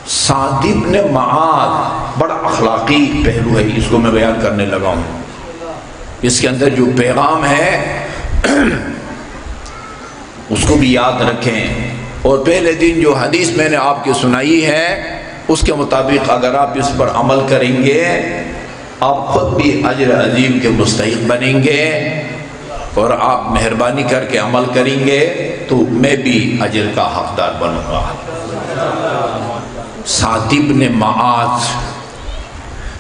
سعد بن معاذ بڑا اخلاقی پہلو ہے، اس کو میں بیان کرنے لگا ہوں۔ اس کے اندر جو پیغام ہے اس کو بھی یاد رکھیں، اور پہلے دن جو حدیث میں نے آپ کی سنائی ہے اس کے مطابق اگر آپ اس پر عمل کریں گے آپ خود بھی اجر عظیم کے مستحق بنیں گے، اور آپ مہربانی کر کے عمل کریں گے تو میں بھی اجر کا حقدار بنوں گا۔ سعد بن معاذ،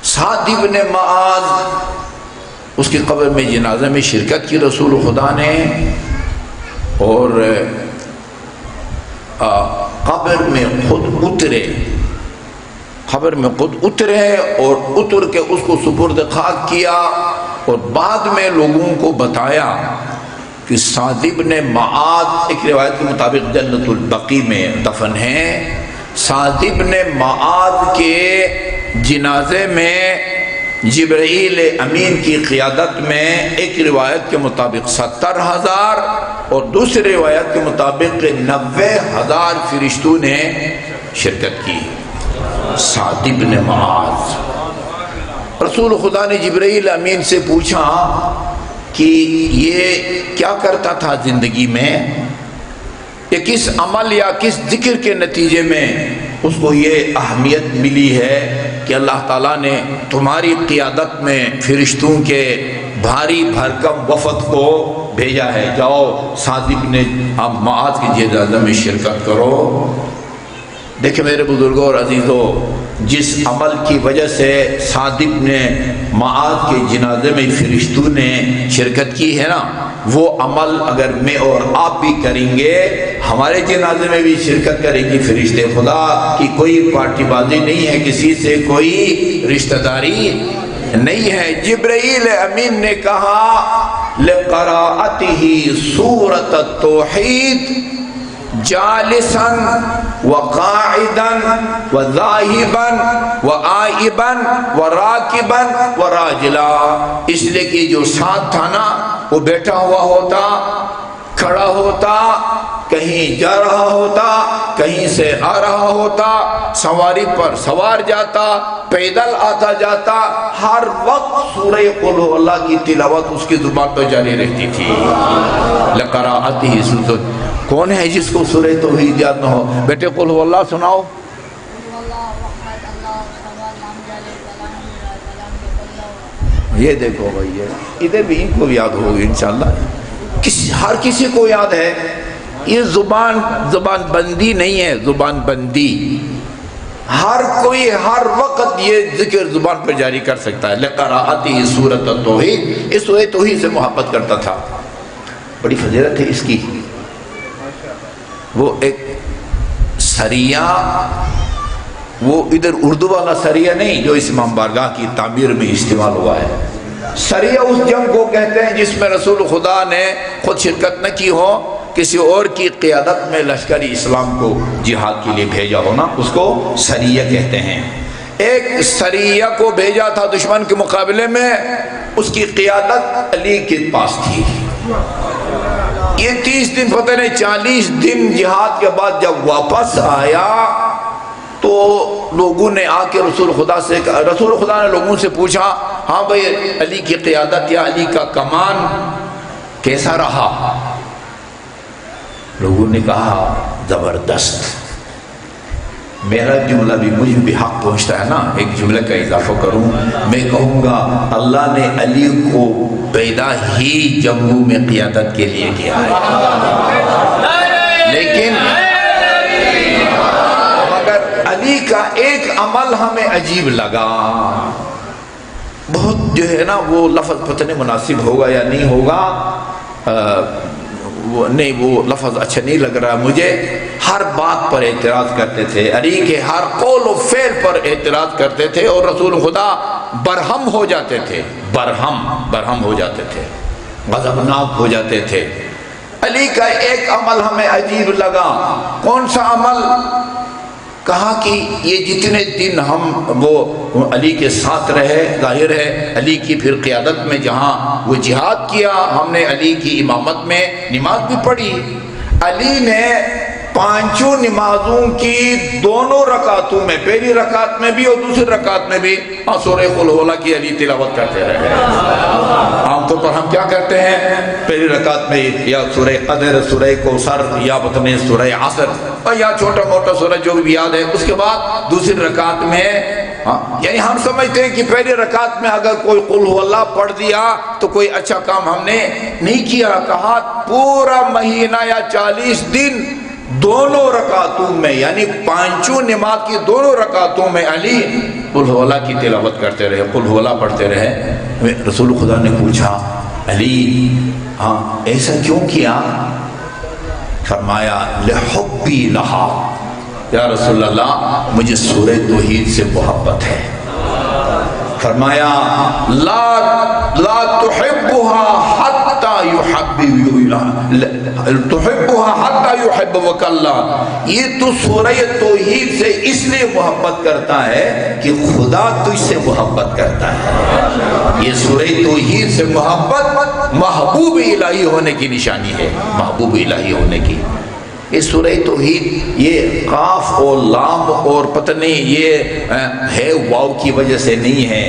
سعد بن معاذ، اس کی قبر میں جنازہ میں شرکت کی رسول خدا نے، اور قبر میں خود اترے، قبر میں خود اترے اور اتر کے اس کو سپرد خاک کیا، اور بعد میں لوگوں کو بتایا کہ سعد بن معاذ ایک روایت کے مطابق جنت البقیع میں دفن ہیں۔ سعد بن معاذ کے جنازے میں جبرائیل امین کی قیادت میں ایک روایت کے مطابق 70,000 اور دوسری روایت کے مطابق 90,000 فرشتوں نے شرکت کی۔ سعد بن معاذ، رسول خدا نے جبرائیل امین سے پوچھا کہ یہ کیا کرتا تھا زندگی میں، یہ کس عمل یا کس ذکر کے نتیجے میں اس کو یہ اہمیت ملی ہے کہ اللہ تعالیٰ نے تمہاری قیادت میں فرشتوں کے بھاری بھرکم وفد کو بھیجا ہے، جاؤ سعد بن معاذ کی جنازہ میں شرکت کرو۔ دیکھیں میرے بزرگوں اور عزیزوں، جس عمل کی وجہ سے سعد بن معاذ کے جنازے میں فرشتوں نے شرکت کی ہے نا، وہ عمل اگر میں اور آپ بھی کریں گے، ہمارے جنازے میں بھی شرکت کریں گی فرشتے خدا کی، کوئی پارٹی بازی نہیں ہے، کسی سے کوئی رشتہ داری نہیں ہے۔ جبرائیل امین نے کہا لِقَرَاءَتِهِ سُورَةَ التَّوْحِيدِ جالساً وقاعداً وذاہباً وآئباً وراکباً وراجلا، اس لیے کہ جو ساتھ تھا نا وہ بیٹھا ہوا ہوتا، کھڑا ہوتا، کہیں جا رہا ہوتا، کہیں سے آ رہا ہوتا، سواری پر سوار جاتا، پیدل آتا جاتا، ہر وقت سورہ قل هو اللہ کی تلاوت اس کی زبان پر جاری رہتی تھی۔ لقراءتہ سورۃ، کون ہے جس کو سورہ توحید یاد نہ ہو؟ بیٹے قل هو اللہ سناؤ۔ یہ دیکھو بھائی، ادھر بھی ان کو یاد ہوگی انشاءاللہ، ہر کسی کو یاد ہے۔ یہ زبان بندی نہیں ہے، زبان بندی، ہر کوئی ہر وقت یہ ذکر زبان پر جاری کر سکتا ہے۔ لقراءتہ سورۃ التوحید، اس سورہ توحید سے محبت کرتا تھا، بڑی فضیلت ہے اس کی۔ وہ ایک سریہ، وہ ادھر اردو والا سریہ نہیں جو اس امام بارگاہ کی تعبیر میں استعمال ہوا ہے، سریہ اس جنگ کو کہتے ہیں جس میں رسول خدا نے خود شرکت نہ کی ہو، کسی اور کی قیادت میں لشکری اسلام کو جہاد کے لیے بھیجا ہونا، اس کو سریہ کہتے ہیں۔ ایک سریہ کو بھیجا تھا دشمن کے مقابلے میں، اس کی قیادت علی کے پاس تھی۔ یہ 30 دن پتہ نہیں 40 دن جہاد کے بعد جب واپس آیا تو لوگوں نے آ کے رسول خدا سے، رسول خدا نے لوگوں سے پوچھا، ہاں بھئی علی کی قیادت یا علی کا کمان کیسا رہا؟ لوگوں نے کہا زبردست۔ میرا جملہ بھی مجھ بھی حق پہنچتا ہے نا، ایک جملے کا اضافہ کروں، میں کہوں گا اللہ نے علی کو پیدا ہی جنگوں میں قیادت کے لیے کیا ہے، لیکن مگر علی کا ایک عمل ہمیں عجیب لگا، بہت جو ہے نا، وہ لفظ پتہ نہیں مناسب ہوگا یا نہیں ہوگا، وہ لفظ اچھا نہیں لگ رہا مجھے۔ ہر بات پر اعتراض کرتے تھے، علی کے ہر قول و فعل پر اعتراض کرتے تھے، اور رسول خدا برہم ہو جاتے تھے، برہم ہو جاتے تھے، غضبناک ہو جاتے تھے۔ علی کا ایک عمل ہمیں عجیب لگا، کون سا عمل؟ کہا کہ یہ جتنے دن ہم وہ علی کے ساتھ رہے، ظاہر ہے علی کی پھر قیادت میں جہاں وہ جہاد کیا، ہم نے علی کی امامت میں نماز بھی پڑھی، علی نے پانچوں نمازوں کی دونوں رکعتوں میں، پہلی رکعت میں بھی اور دوسری رکعت میں بھی سورہ قل هو اللہ کی علی تلاوت کرتے رہے۔ عام طور پر ہم کیا کرتے ہیں، پہلی رکعت میں یا سورہ قدر، سورہ کوثر، یا بتنے سورہ عصر، اور یا چھوٹا موٹا سورہ جو بھی یاد ہے، اس کے بعد دوسری رکعت میں یعنی ہم سمجھتے ہیں کہ پہلی رکعت میں اگر کوئی قل هو اللہ پڑھ دیا تو کوئی اچھا کام ہم نے نہیں کیا۔ کہا پورا مہینہ یا 40 دن دونوں رکعتوں میں، یعنی پانچوں نماز کی دونوں رکعتوں میں علی قل هو اللہ کی تلاوت کرتے رہے، قل هو اللہ پڑھتے رہے۔ رسول خدا نے پوچھا علی ایسا کیوں کیا؟ فرمایا لحبی لہا، یا رسول اللہ مجھے سورہ توحید سے محبت ہے۔ فرمایا لا تحبها حتی یحببک اللہ، یہ تو سورہ توحید سے اس لیے محبت کرتا ہے کہ خدا تجھ سے محبت کرتا ہے۔ یہ سورہ توحید سے محبت محبوب الہی ہونے کی نشانی ہے، محبوب الہی ہونے کی۔ یہ سورہ توحید یہ قاف اور لام اور پتہ نہیں یہ ہے واو کی وجہ سے نہیں ہے،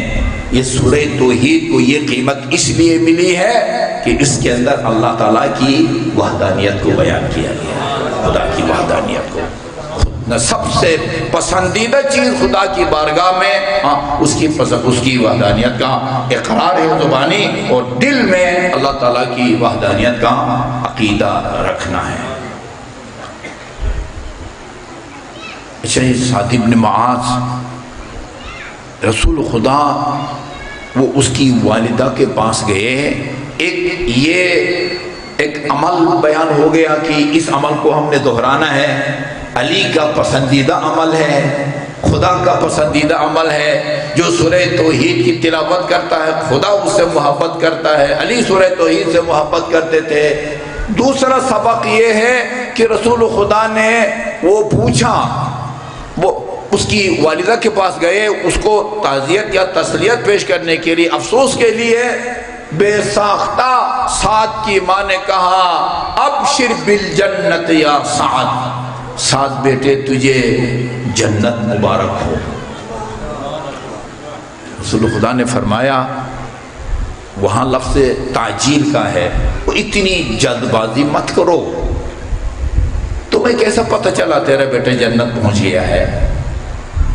یہ سورہ توحید کو یہ قیمت اس لیے ملی ہے کہ اس کے اندر اللہ تعالیٰ کی وحدانیت کو بیان کیا گیا، خدا کی وحدانیت کو۔ سب سے پسندیدہ چیز خدا کی بارگاہ میں اس کی وحدانیت کا اقرار ہے زبانی، اور دل میں اللہ تعالیٰ کی وحدانیت کا عقیدہ رکھنا ہے۔ اچھا، سعد بن معاذ رسول خدا وہ اس کی والدہ کے پاس گئے، ایک عمل بیان ہو گیا کہ اس عمل کو ہم نے دہرانا ہے، علی کا پسندیدہ عمل ہے، خدا کا پسندیدہ عمل ہے۔ جو سورہ توحید کی تلاوت کرتا ہے خدا اس سے محبت کرتا ہے، علی سورہ توحید سے محبت کرتے تھے۔ دوسرا سبق یہ ہے کہ رسول خدا نے وہ پوچھا، وہ اس کی والدہ کے پاس گئے، اس کو تعزیت یا تسلیت پیش کرنے کے لیے، افسوس کے لیے، بے ساختہ سعد کی ماں نے کہا ابشر بالجنت یا سعد، سعد بیٹے تجھے جنت مبارک ہو۔ رسول خدا نے فرمایا وہاں لفظ تعجیل کا ہے، وہ اتنی جلد بازی مت کرو، تمہیں کیسا پتہ چلا تیرا بیٹا جنت پہنچ گیا ہے؟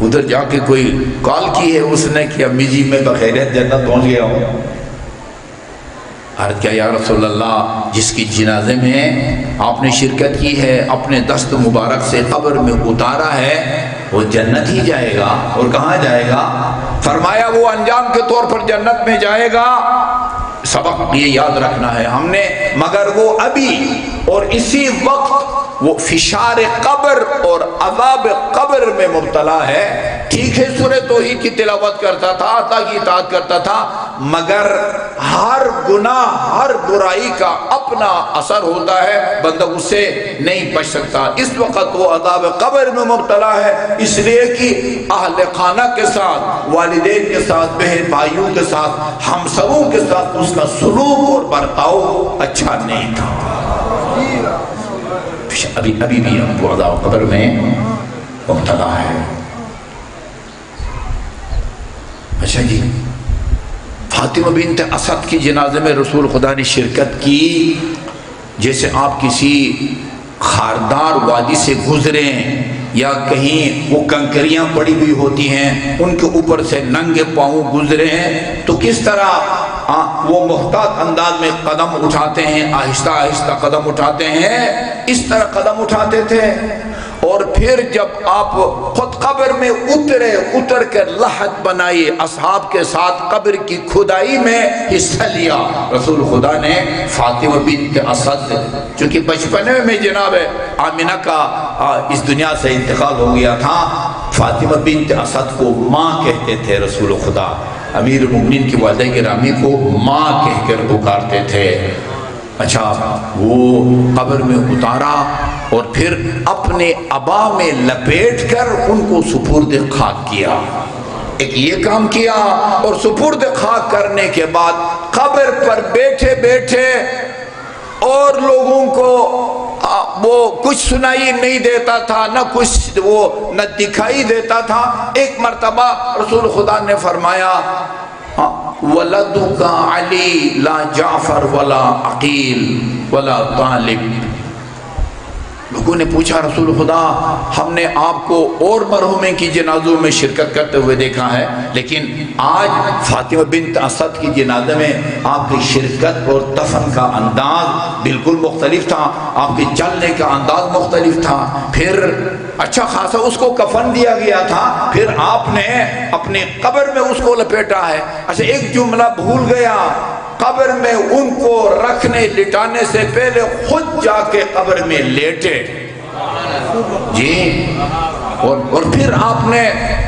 ادھر جا کے کوئی کال کی ہے اس نے کہ امی جی میں بخیریت جنت پہنچ گیا ہوں؟ عرض کیا یا رسول اللہ جس کی جنازے میں آپ نے شرکت کی ہے، اپنے دست مبارک سے قبر میں اتارا ہے، وہ جنت ہی جائے گا۔ اور کہاں جائے گا؟ فرمایا وہ انجام کے طور پر جنت میں جائے گا۔ سبق یہ یاد رکھنا ہے ہم نے، مگر وہ ابھی اور اسی وقت وہ فشار قبر اور عذاب قبر میں مبتلا ہے۔ ٹھیک ہے سورہ توحید کی تلاوت کرتا تھا، اللہ کی اطاعت کرتا تھا، مگر ہر گناہ ہر برائی کا اپنا اثر ہوتا ہے، بندہ اس سے نہیں بچ سکتا۔ اس وقت وہ عذاب قبر میں مبتلا ہے، اس لیے کہ اہل خانہ کے ساتھ، والدین کے ساتھ، بہن بھائیوں کے ساتھ، ہمسروں کے ساتھ اس کا سلوک اور برتاؤ اچھا نہیں تھا۔ ابھی بھی وہ عذاب قبر میں مبتلا ہے۔ اچھا جی، فاطمہ بنت اسد کی جنازے میں رسول خدا نے شرکت کی۔ جیسے آپ کسی خاردار وادی سے گزریں یا کہیں وہ کنکریاں پڑی ہوئی ہوتی ہیں ان کے اوپر سے ننگے پاؤں گزرے ہیں تو کس طرح وہ محتاط انداز میں قدم اٹھاتے ہیں، آہستہ آہستہ قدم اٹھاتے ہیں، اس طرح قدم اٹھاتے تھے۔ اور پھر جب آپ خود قبر میں اتر کر لحد بنائی، اصحاب کے ساتھ قبر کی کھدائی میں حصہ لیا۔ رسول خدا نے فاطمہ بنت اسد، چونکہ بچپنے میں جناب آمنہ کا اس دنیا سے انتقال ہو گیا تھا، فاطمہ بنت اسد کو ماں کہتے تھے رسول خدا، امیر المومنین کی والدہ گرامی کو ماں کہہ کر پکارتے تھے۔ اچھا، وہ قبر میں اتارا اور پھر اپنے عبا میں لپیٹ کر ان کو سپرد خاک کیا۔ ایک یہ کام کیا، اور سپرد خاک کرنے کے بعد قبر پر بیٹھے بیٹھے اور لوگوں کو وہ کچھ سنائی نہیں دیتا تھا، نہ کچھ وہ نہ دکھائی دیتا تھا۔ ایک مرتبہ رسول خدا نے فرمایا وَلَدُكَ عَلِي لَا جعفر ولا عقیل ولا طالب۔ لوگوں نے پوچھا رسول خدا ہم نے آپ کو اور مرحومین کی جنازوں میں شرکت کرتے ہوئے دیکھا ہے، لیکن آج فاطمہ بنت اسد کی جنازے میں آپ کی شرکت اور دفن کا انداز بالکل مختلف تھا، آپ کے چلنے کا انداز مختلف تھا۔ پھر اچھا خاصا اس کو کفن دیا گیا تھا، پھر آپ نے اپنی قبر میں اس کو لپیٹا ہے۔ اچھا ایک جملہ بھول گیا، قبر میں ان کو رکھنے لٹانے سے پہلے خود جا کے قبر میں لیٹے جی، اور پھر آپ نے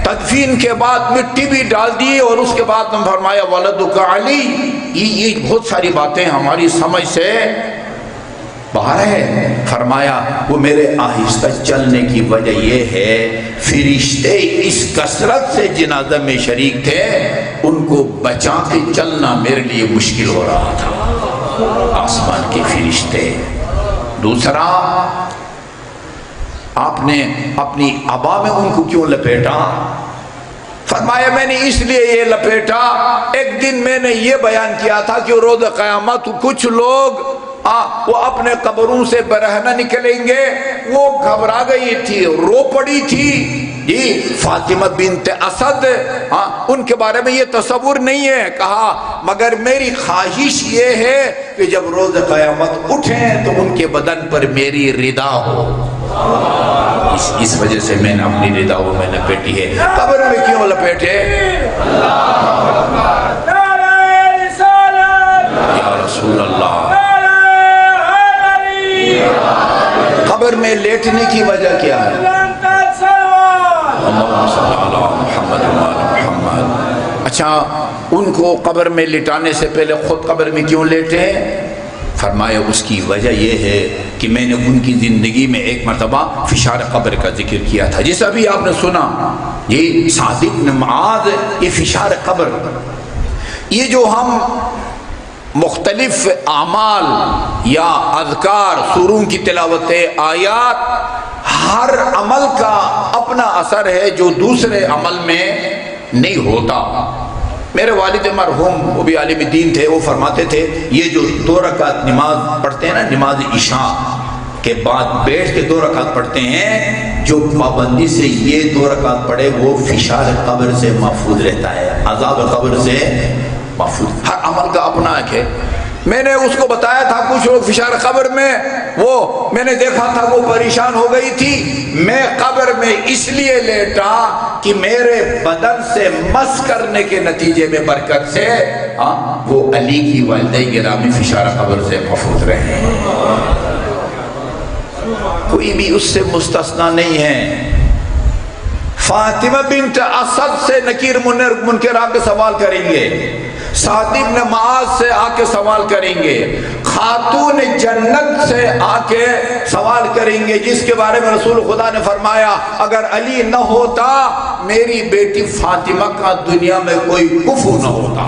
تدفین کے بعد مٹی بھی ڈال دی، اور اس کے بعد ہم فرمایا وَلَدُكَ عَلِي۔ یہ بہت ساری باتیں ہماری سمجھ سے باہر ہے۔ فرمایا وہ میرے آہستہ چلنے کی وجہ یہ ہے فرشتے اس کثرت سے جنازہ میں شریک تھے، ان کو بچا کے چلنا میرے لیے مشکل ہو رہا تھا، آسمان کے فرشتے۔ دوسرا آپ نے اپنی عبا میں ان کو کیوں لپیٹا؟ فرمایا میں نے اس لیے یہ لپیٹا، ایک دن میں نے یہ بیان کیا تھا کہ روز قیامت کچھ لوگ وہ اپنے قبروں سے برہنہ نکلیں گے۔ وہ گھبرا گئی تھی، رو پڑی تھی جی فاطمہ بنت اسد، ان کے بارے میں یہ تصور نہیں ہے۔ کہا مگر میری خواہش یہ ہے کہ جب روز قیامت اٹھیں تو ان کے بدن پر میری ردا ہو، اس وجہ سے میں نے اپنی ردا وہ میں لپیٹی ہے۔ قبر میں کیوں لپیٹے؟ یا رسول اللہ، قبر میں لیٹنے کی وجہ کیا ہے؟ اللہم صلی علی محمد وعلی محمد۔ اچھا ان کو قبر میں لٹانے سے پہلے خود قبر میں کیوں لیٹے؟ فرمایا اس کی وجہ یہ ہے کہ میں نے ان کی زندگی میں ایک مرتبہ فشار قبر کا ذکر کیا تھا، جیسا بھی آپ نے سنا یہ سعد بن معاذ، یہ فشار قبر، یہ جو ہم مختلف اعمال یا اذکار، سوروں کی تلاوت، آیات، ہر عمل کا اپنا اثر ہے جو دوسرے عمل میں نہیں ہوتا۔ میرے والد مرحوم وہ بھی عالم دین تھے، وہ فرماتے تھے یہ جو 2 رکعت نماز پڑھتے ہیں نا، نماز عشاء کے بعد بیٹھ کے 2 رکعت پڑھتے ہیں، جو پابندی سے یہ 2 رکعت پڑھے وہ فشار قبر سے محفوظ رہتا ہے، عذاب قبر سے محفوظ۔ ہر عمل کا اپنا ایک ہے۔ میں نے اس کو بتایا تھا کچھ لوگ فشار قبر میں، وہ میں نے دیکھا تھا وہ پریشان ہو گئی تھی، میں قبر میں اس لیے لیٹا کہ میرے بدن سے مس کرنے کے نتیجے میں برکت سے وہ علی کی والدہ گرامی فشار قبر سے محفوظ رہے، کوئی بھی اس سے مستثنا نہیں ہے۔ فاطمہ بنت اسد سے نکیر منکر آ کے سوال کریں گے، سعد بن معاذ سے آ کے سوال کریں گے، خاتون جنت سے آ کے سوال کریں گے، جس کے بارے میں رسول خدا نے فرمایا اگر علی نہ ہوتا میری بیٹی فاطمہ کا دنیا میں کوئی کفو نہ ہوتا۔